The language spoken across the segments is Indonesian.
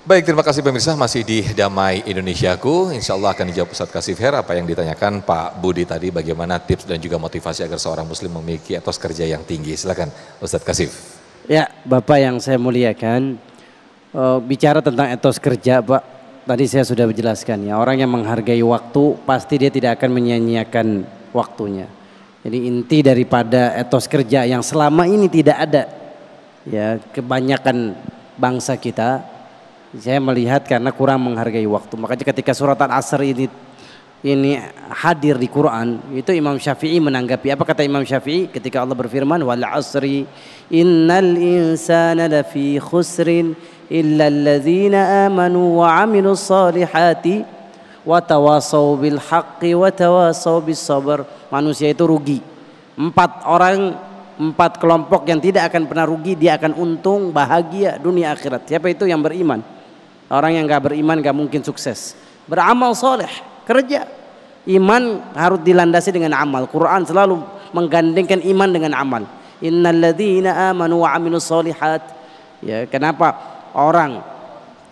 Baik, terima kasih pemirsa, masih di Damai Indonesiaku. Insya Allah akan dijawab Ustadz Kasif Her apa yang ditanyakan Pak Budi tadi, bagaimana tips dan juga motivasi agar seorang muslim memiliki etos kerja yang tinggi. Silakan Ustadz Kasif. Ya, Bapak yang saya muliakan, bicara tentang etos kerja, Pak, tadi saya sudah menjelaskan ya, orang yang menghargai waktu pasti dia tidak akan menyia-nyiakan waktunya. Jadi inti daripada etos kerja yang selama ini tidak ada, ya kebanyakan bangsa kita, saya melihat karena kurang menghargai waktu. Makanya ketika surat Al-Asr ini hadir di Quran, itu Imam Syafi'i menanggapi. Apa kata Imam Syafi'i ketika Allah berfirman, wal asri innal insana lafi khusrin illa alladzina amanu wa amilus salihati wa tawasaw bil haqqi wa tawasaw bis sabr. Manusia itu rugi. 4 kelompok yang tidak akan pernah rugi, dia akan untung, bahagia dunia akhirat. Siapa itu? Yang beriman. Orang yang gak beriman gak mungkin sukses. Beramal soleh, kerja. Iman harus dilandasi dengan amal. Quran selalu menggandengkan iman dengan amal. Innalladzina amanu wa amilus solihat. Ya, kenapa orang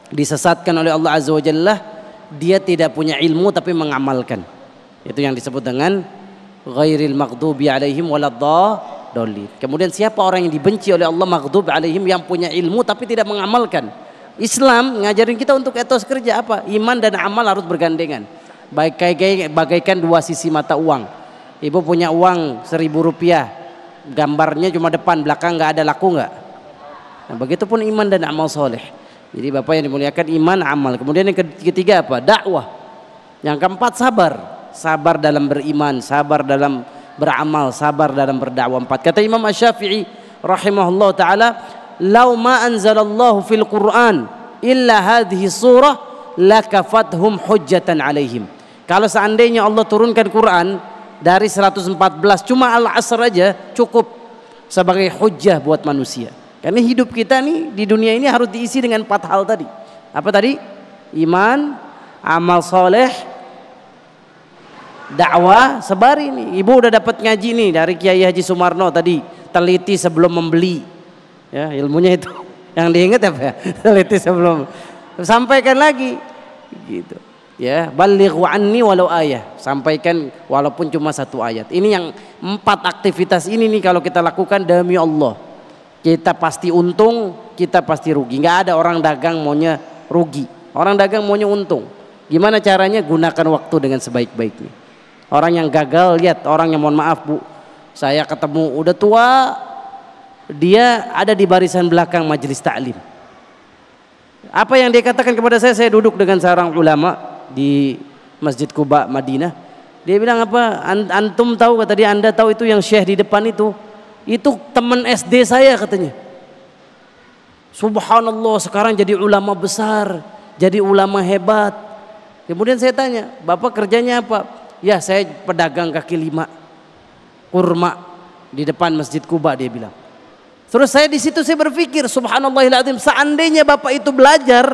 disesatkan oleh Allah Azza wa Jalla? Dia tidak punya ilmu tapi mengamalkan. Itu yang disebut dengan ghairil maghdubi alaihim waladdallin. Kemudian siapa orang yang dibenci oleh Allah, maghdub alaihim, yang punya ilmu tapi tidak mengamalkan. Islam ngajarin kita untuk etos kerja apa? Iman dan amal harus bergandengan. Bagaikan 2 sisi mata uang. Ibu punya uang 1.000 rupiah, gambarnya cuma depan, belakang nggak ada, laku nggak? Nah, begitupun iman dan amal soleh. Jadi Bapak yang dimuliakan, iman, amal. Kemudian yang ketiga apa? Dakwah. Yang keempat sabar. Sabar dalam beriman, sabar dalam beramal, sabar dalam berdakwah. 4. Kata Imam Asy-Syafi'i rahimahullah taala, "Lau ma anzalallahu fil Qur'an illa hadhihi surah lakafathum hujjatan alaihim." Kalau seandainya Allah turunkan Quran dari 114 cuma Al-Asr aja cukup sebagai hujjah buat manusia. Karena hidup kita nih di dunia ini harus diisi dengan 4 hal tadi. Apa tadi? Iman, amal soleh, dakwah, sebar ini. Ibu udah dapat ngaji nih dari Kiai Haji Sumarno tadi, teliti sebelum membeli. Ya, ilmunya itu yang diingat apa ya? Teliti sebelum, sampaikan lagi gitu. Ya, balighu anni walau ayah, sampaikan walaupun cuma 1 ayat. Ini yang 4 aktivitas ini nih kalau kita lakukan demi Allah, kita pasti untung, kita pasti rugi. Nggak ada orang dagang maunya rugi, orang dagang maunya untung. Gimana caranya? Gunakan waktu dengan sebaik-baiknya. Orang yang gagal, lihat orang yang, mohon maaf Bu, saya ketemu udah tua, dia ada di barisan belakang majelis taklim. Apa yang dia katakan kepada saya duduk dengan seorang ulama di Masjid Quba Madinah. Dia bilang apa? Antum tahu, kata dia, Anda tahu itu yang syekh di depan itu teman SD saya katanya. Subhanallah, sekarang jadi ulama besar, jadi ulama hebat. Kemudian saya tanya, Bapak kerjanya apa? Ya, saya pedagang kaki 5 kurma di depan Masjid Quba, dia bilang. Terus saya di situ saya berpikir, subhanallahiladzim, seandainya Bapak itu belajar,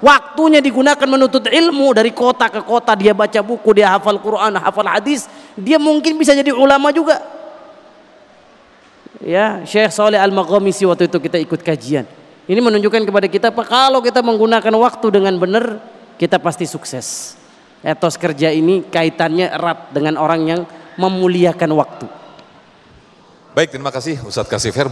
waktunya digunakan menuntut ilmu dari kota ke kota, dia baca buku, dia hafal Quran, hafal hadis, dia mungkin bisa jadi ulama juga. Ya, Syekh Saleh Al-Maghamisi waktu itu kita ikut kajian. Ini menunjukkan kepada kita, Pak, kalau kita menggunakan waktu dengan benar, kita pasti sukses. Etos kerja ini kaitannya erat dengan orang yang memuliakan waktu. Baik, terima kasih Ustadz Kasif Her.